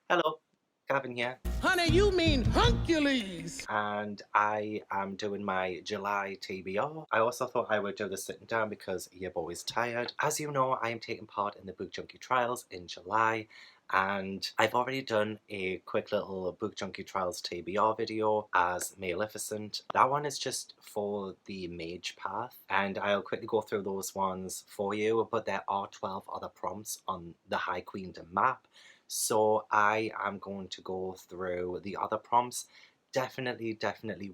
Hello, Gavin here, Honey, you mean Hercules! and I am doing my July TBR. I also thought I would do this sitting down because your boy's tired. As you know, I am taking part in the Book Junkie trials in July, and I've already done a quick little Book Junkie trials TBR video as Maleficent. That one is just for the Mage path, and I'll quickly go through those ones for you, but there are 12 other prompts on the High Queendom map. So I am going to go through the other prompts. Definitely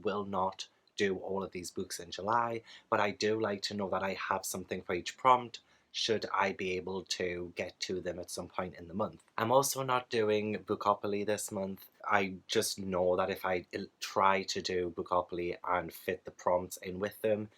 will not do all of these books in July, but I do like to know that I have something for each prompt should I be able to get to them at some point in the month. I'm also not doing Bookopoly this month. I just know that if I try to do Bookopoly and fit the prompts in with them,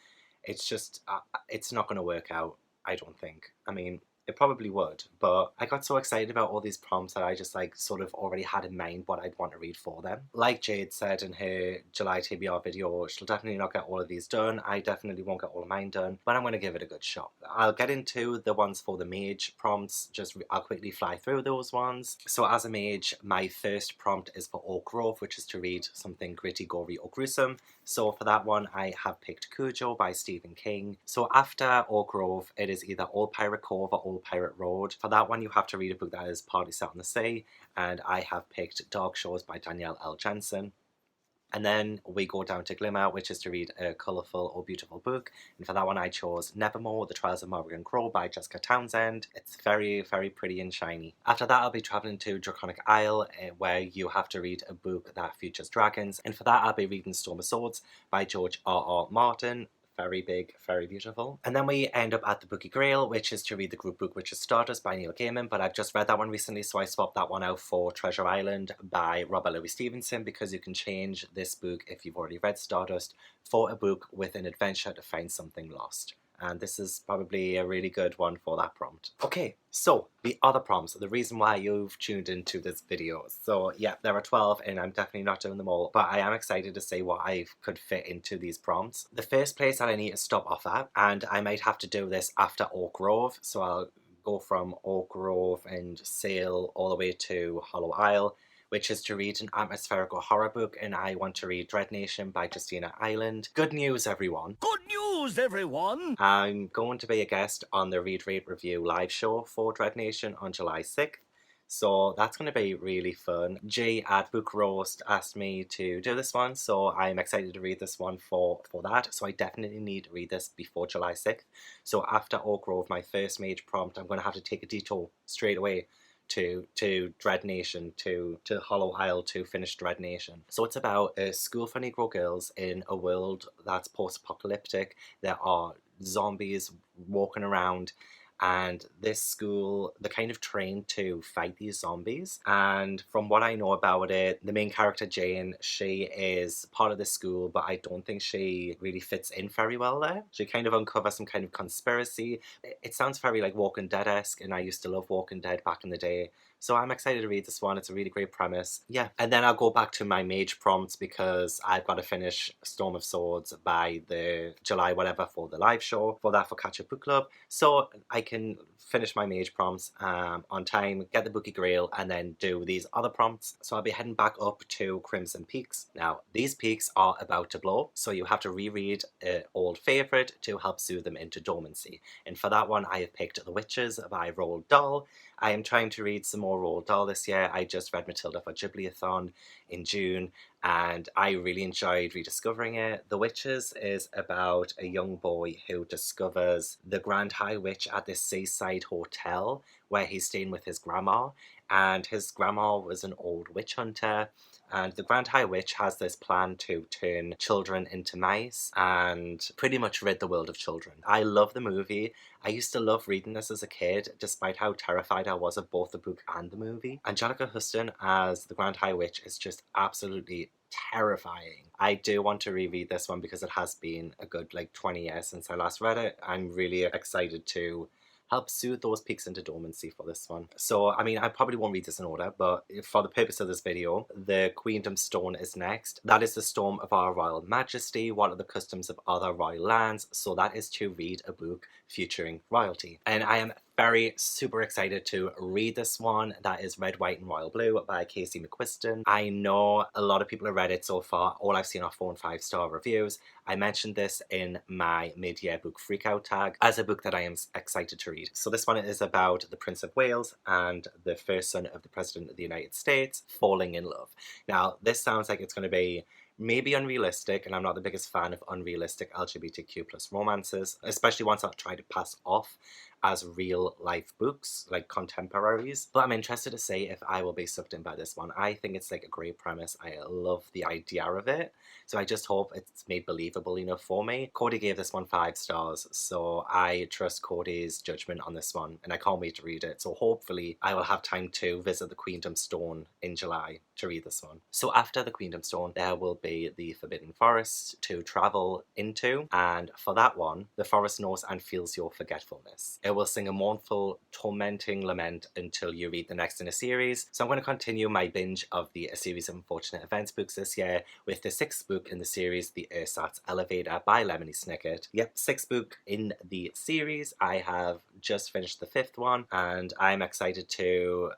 it's just, it's not going to work out, I don't think. I mean, it probably would, but I got so excited about all these prompts that I just sort of already had in mind what I'd want to read for them. Like Jade said in her July TBR video, she'll definitely not get all of these done. I definitely won't get all of mine done, but I'm going to give it a good shot. I'll get into the ones for the Mage prompts, I'll quickly fly through those ones. So as a Mage, my first prompt is for Oak Grove, which is to read something gritty, gory or gruesome. So for that one, I have picked Cujo by Stephen King. So after Oak Grove, it is either Old Pirate Cove or Old Pirate Road. For that one, you have to read a book that is partly set on the sea, and I have picked Dark Shores by Danielle L. Jensen. And then we go down to Glimmer, which is to read a colourful or beautiful book. And for that one, I chose Nevermore, The Trials of Morrigan Crow by Jessica Townsend. It's very pretty and shiny. After that, I'll be travelling to Draconic Isle, where you have to read a book that features dragons. And for that, I'll be reading Storm of Swords by George R.R. Martin. Very big, very beautiful. And then we end up at the Bookie Grail, which is to read the group book which is Stardust by Neil Gaiman, but I've just read that one recently, so I swapped that one out for Treasure Island by Robert Louis Stevenson, because you can change this book, if you've already read Stardust, for a book with an adventure to find something lost. And this is probably a really good one for that prompt. Okay, so the other prompts, the reason why you've tuned into this video. So yeah, there are 12 and I'm definitely not doing them all, but I am excited to see what I could fit into these prompts. The first place that I need to stop off at, and I might have to do this after Oak Grove, so I'll go from Oak Grove and sail all the way to Hollow Isle, which is to read an atmospherical horror book, and I want to read Dread Nation by Justina Ireland. Good news, everyone. Good news, everyone! I'm going to be a guest on the Read Rate Review live show for Dread Nation on July 6th. So that's going to be really fun. G at Book Roast asked me to do this one, so I'm excited to read this one for that. So I definitely need to read this before July 6th. So after Oak Grove, my first Mage prompt, I'm going to have to take a detour straight away to Dread Nation, to Hollow Isle to finish Dread Nation. So it's about a school for Negro girls in a world that's post-apocalyptic. There are zombies walking around, and this school, they're kind of trained to fight these zombies. And from what I know about it, the main character, Jane, she is part of this school, but I don't think she really fits in very well there. She kind of uncovers some kind of conspiracy. It sounds very like Walking Dead-esque, and I used to love Walking Dead back in the day. So I'm excited to read this one. It's a really great premise. Yeah. And then I'll go back to my Mage prompts, because I've got to finish Storm of Swords by the July whatever for the live show, for that for Catch Up Book Club. So I can finish my Mage prompts on time, get the Bookie Grail, and then do these other prompts. So I'll be heading back up to Crimson Peaks. Now, these peaks are about to blow, so you have to reread an old favourite to help soothe them into dormancy. And for that one, I have picked The Witches by Roald Dahl. I am trying to read some more Roald Dahl this year. I just read Matilda for Ghibliathon in June, and I really enjoyed rediscovering it. The Witches is about a young boy who discovers the Grand High Witch at this seaside hotel where he's staying with his grandma, and his grandma was an old witch hunter. And the Grand High Witch has this plan to turn children into mice and pretty much rid the world of children. I love the movie. I used to love reading this as a kid, despite how terrified I was of both the book and the movie. Angelica Huston as the Grand High Witch is just absolutely terrifying. I do want to reread this one because it has been a good 20 years since I last read it. I'm really excited to help soothe those peaks into dormancy for this one. So, I mean, I probably won't read this in order, but for the purpose of this video, the Queendom Stone is next. That is the storm of our royal majesty. What are the customs of other royal lands? So that is to read a book featuring royalty. And I am very super excited to read this one. That is Red, White and Royal Blue by Casey McQuiston. I know a lot of people have read it so far. All I've seen are 4 and 5-star reviews. I mentioned this in my mid-year book freakout tag as a book that I am excited to read. So this one is about the Prince of Wales and the first son of the President of the United States falling in love. Now, this sounds like it's going to be maybe unrealistic, and I'm not the biggest fan of unrealistic LGBTQ plus romances, especially ones that try to pass off as real life books, like contemporaries. But I'm interested to see if I will be sucked in by this one. I think it's like a great premise. I love the idea of it. So I just hope it's made believable enough for me. Cody gave this one 5 stars, so I trust Cody's judgment on this one, and I can't wait to read it. So hopefully I will have time to visit the Queendom Stone in July to read this one. So after the Queendom Stone, there will be the Forbidden Forest to travel into, and for that one, the forest knows and feels your forgetfulness. It will sing a mournful, tormenting lament until you read the next in a series. So I'm going to continue my binge of the A Series of Unfortunate Events books this year with the 6th book in the series, The Ersatz Elevator by Lemony Snicket. Yep, 6th book in the series. I have just finished the 5th one, and I'm excited to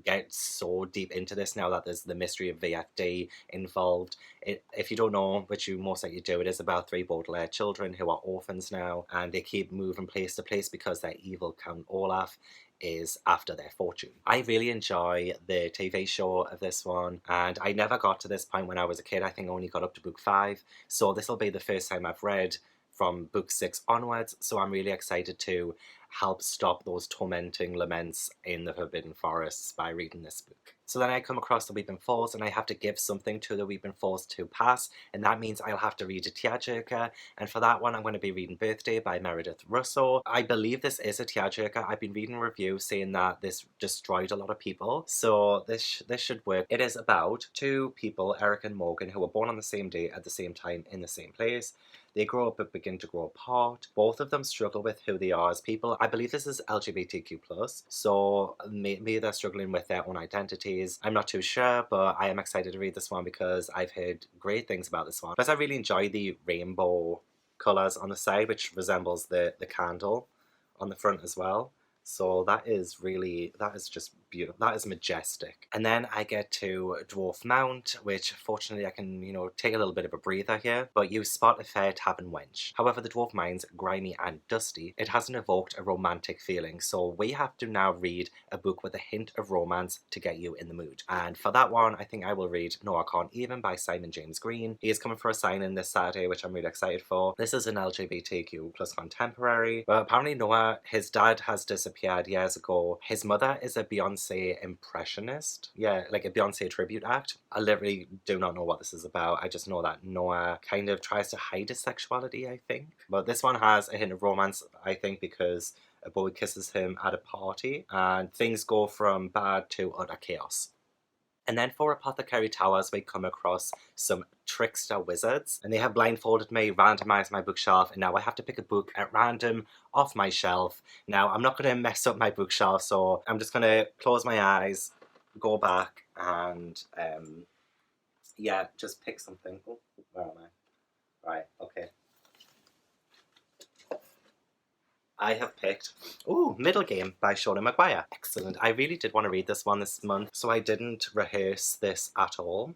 get so deep into this now that there's the mystery of VFD involved. If you don't know, which you most likely do, it is about 3 Baudelaire children who are orphans now, and they keep moving place to place because their evil Count Olaf is after their fortune. I really enjoy the TV show of this one, and I never got to this point when I was a kid. I think I only got up to book 5, so this will be the first time I've read from book 6 onwards, so I'm really excited to help stop those tormenting laments in the Forbidden Forests by reading this book. So then I come across the Weeping Falls, and I have to give something to the Weeping Falls to pass, and that means I'll have to read a tearjerker, and for that one I'm going to be reading Birthday by Meredith Russo. I believe this is a tearjerker. I've been reading reviews saying that this destroyed a lot of people, so this should work. It is about 2 people, Eric and Morgan, who were born on the same day at the same time in the same place. They grow up but begin to grow apart. Both of them struggle with who they are as people. I believe this is LGBTQ+, so maybe they're struggling with their own identities. I'm not too sure, but I am excited to read this one because I've heard great things about this one. Plus, I really enjoy the rainbow colours on the side, which resembles the candle on the front as well. So that is just beautiful. That is majestic. And then I get to Dwarf Mount, which fortunately I can, take a little bit of a breather here. But you spot a fair tavern wench. However, the Dwarf Mind's grimy and dusty. It hasn't evoked a romantic feeling, so we have to now read a book with a hint of romance to get you in the mood. And for that one, I think I will read No I Can't Even by Simon James Green. He is coming for a sign-in this Saturday, which I'm really excited for. This is an LGBTQ+ contemporary, but apparently Noah, his dad has disappeared years ago. His mother is a Beyonce impressionist. Yeah, like a Beyonce tribute act. I literally do not know what this is about. I just know that Noah kind of tries to hide his sexuality, I think. But this one has a hint of romance, I think, because a boy kisses him at a party and things go from bad to utter chaos. And then for Apothecary Towers, we come across some trickster wizards, and they have blindfolded me, randomized my bookshelf, and now I have to pick a book at random off my shelf. Now, I'm not going to mess up my bookshelf, so I'm just going to close my eyes, go back, and yeah, just pick something. Oh, where am I? Right, okay. I have picked, Middle Game by Shona Maguire. Excellent. I really did want to read this one this month, so I didn't rehearse this at all.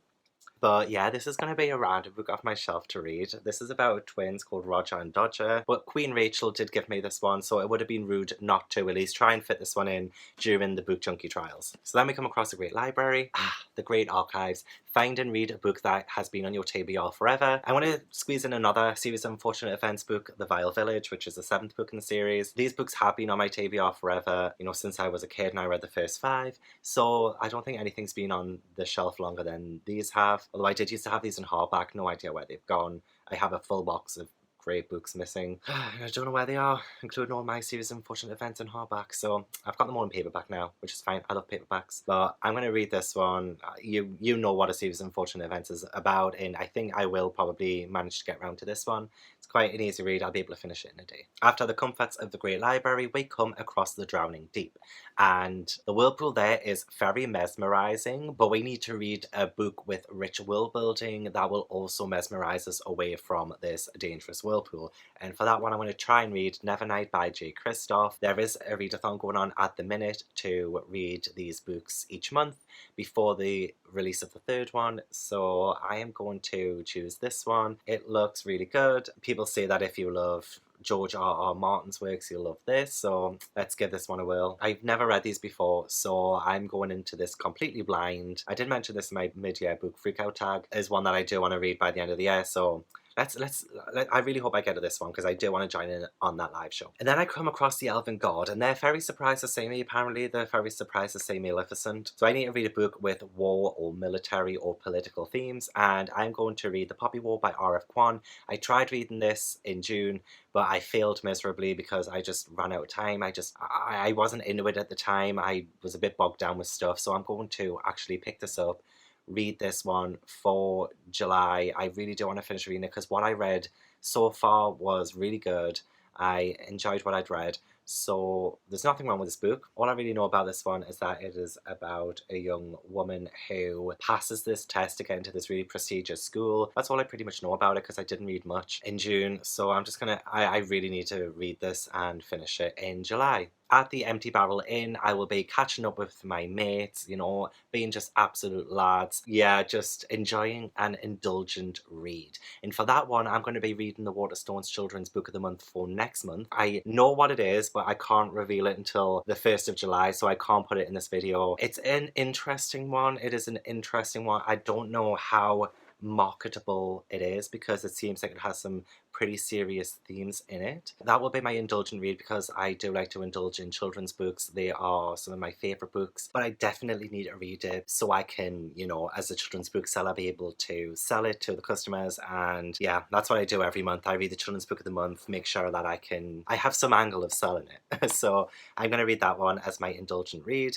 But yeah, this is going to be a random book off my shelf to read. This is about twins called Roger and Dodger. But Queen Rachael did give me this one, so it would have been rude not to at least try and fit this one in during the Book Junkie trials. So then we come across a great library, the great archives. Find and read a book that has been on your TBR forever. I want to squeeze in another Series of Unfortunate Events book, The Vile Village, which is the 7th book in the series. These books have been on my TBR forever, since I was a kid and I read the first 5. So I don't think anything's been on the shelf longer than these have. Although I did used to have these in hardback, no idea where they've gone. I have a full box of great books missing. I don't know where they are, including all my Series of Unfortunate Events in hardback, so I've got them all in paperback now, which is fine. I love paperbacks. But I'm going to read this one. You know what a Series of Unfortunate Events is about, and I think I will probably manage to get around to this one. It's quite an easy read. I'll be able to finish it in a day. After the comforts of the Great Library, we come across the Drowning Deep. And the whirlpool there is very mesmerizing, but we need to read a book with rich world building that will also mesmerize us away from this dangerous whirlpool. And for that one, I'm going to try and read Nevernight by J. Christoph. There is a readathon going on at the minute to read these books each month before the release of the third one, so I am going to choose this one. It looks really good. People say that if you love George R.R. Martin's works, you'll love this, so let's give this one a whirl. I've never read these before, so I'm going into this completely blind. I did mention this in my mid-year book freakout tag, is one that I do want to read by the end of the year, so I really hope I get to this one because I do want to join in on that live show. And then I come across the Elven God, and they're very surprised to see me. Apparently, they're very surprised to see me Maleficent. So I need to read a book with war or military or political themes, and I'm going to read The Poppy War by R.F. Kwan. I tried reading this in June, but I failed miserably because I just ran out of time. I wasn't into it at the time. I was a bit bogged down with stuff, so I'm going to actually pick this up, read this one for July. I really do want to finish reading it because what I read so far was really good. I enjoyed what I'd read, so there's nothing wrong with this book. All I really know about this one is that it is about a young woman who passes this test to get into this really prestigious school. That's all I pretty much know about it because I didn't read much in June, so I'm just gonna, I really need to read this and finish it in July. At the Empty Barrel Inn, I will be catching up with my mates, you know, being just absolute lads. Yeah, just enjoying an indulgent read. And for that one, I'm going to be reading the Waterstones Children's Book of the Month for next month. I know what it is, but I can't reveal it until the 1st of July, so I can't put it in this video. It's an interesting one. It is an interesting one. I don't know how marketable it is because it seems like it has some pretty serious themes in it. That will be my indulgent read because I do like to indulge in children's books. They are some of my favourite books, but I definitely need to read it so I can, you know, as a children's bookseller, be able to sell it to the customers. And yeah, that's what I do every month. I read the children's book of the month, make sure that I have some angle of selling it. So I'm going to read that one as my indulgent read,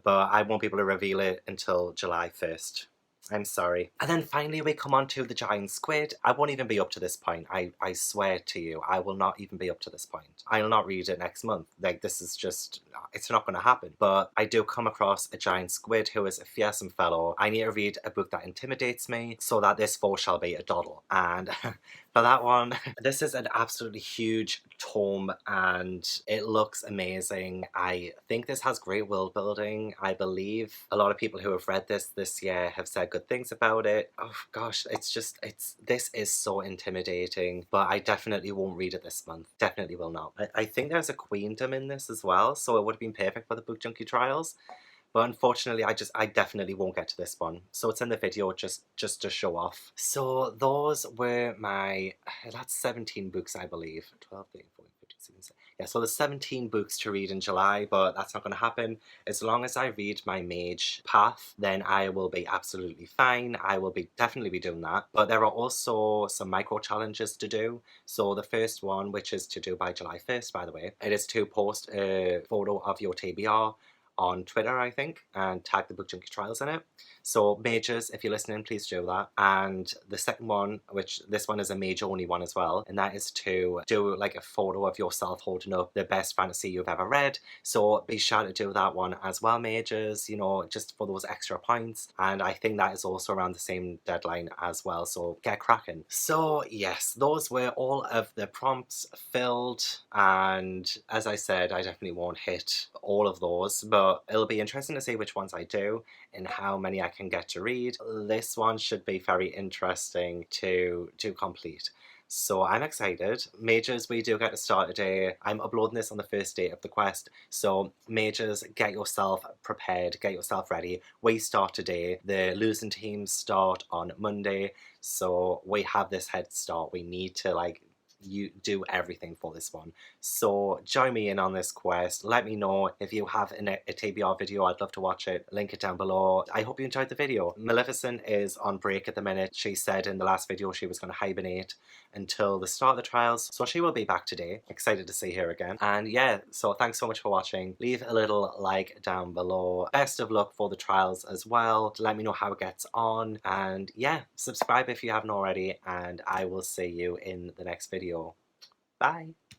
but I won't be able to reveal it until July 1st. I'm sorry. And then finally we come on to The Giant Squid. I won't even be up to this point. I swear to you, I will not even be up to this point. I'll not read it next month. Like, this is just, it's not going to happen. But I do come across a giant squid who is a fearsome fellow. I need to read a book that intimidates me so that this foe shall be a doddle. And for that one, this is an absolutely huge tome and it looks amazing. I think this has great world building. I believe a lot of people who have read this year have said good things about it. Oh gosh, this is so intimidating, but I definitely won't read it this month. Definitely will not. I think there's a Queendom in this as well, so it would have been perfect for the Book Junkie trials. But unfortunately, I definitely won't get to this one. So it's in the video just to show off. So those were my, that's 17 books, I believe. 12, 13, 14, 15, 16, yeah, so there's 17 books to read in July, but that's not going to happen. As long as I read my Mage path, then I will be absolutely fine. I will definitely be doing that. But there are also some micro challenges to do. So the first one, which is to do by July 1st, by the way, it is to post a photo of your TBR on Twitter, I think, and tag the Book Junkie Trials in it. So Mages, if you're listening, please do that. And the second one, which this one is a Mage only one as well, and that is to do like a photo of yourself holding up the best fantasy you've ever read. So be sure to do that one as well, Mages, you know, just for those extra points. And I think that is also around the same deadline as well, so get cracking. So yes, those were all of the prompts filled, and as I said, I definitely won't hit all of those, but it'll be interesting to see which ones I do and how many I can get to read. This one should be very interesting to complete. So I'm excited. Mages, we do get to start today. I'm uploading this on the first day of the quest. So Mages, get yourself prepared, get yourself ready. We start today. The losing teams start on Monday. So we have this head start. We need to you do everything for this one. So join me in on this quest. Let me know if you have a TBR video. I'd love to watch it. Link it down below. I hope you enjoyed the video. Maleficent is on break at the minute. She said in the last video she was going to hibernate until the start of the trials, so she will be back today. Excited to see her again. And yeah, so thanks so much for watching. Leave a little like down below. Best of luck for the trials as well. Let me know how it gets on, and yeah, subscribe if you haven't already, and I will see you in the next video. Bye.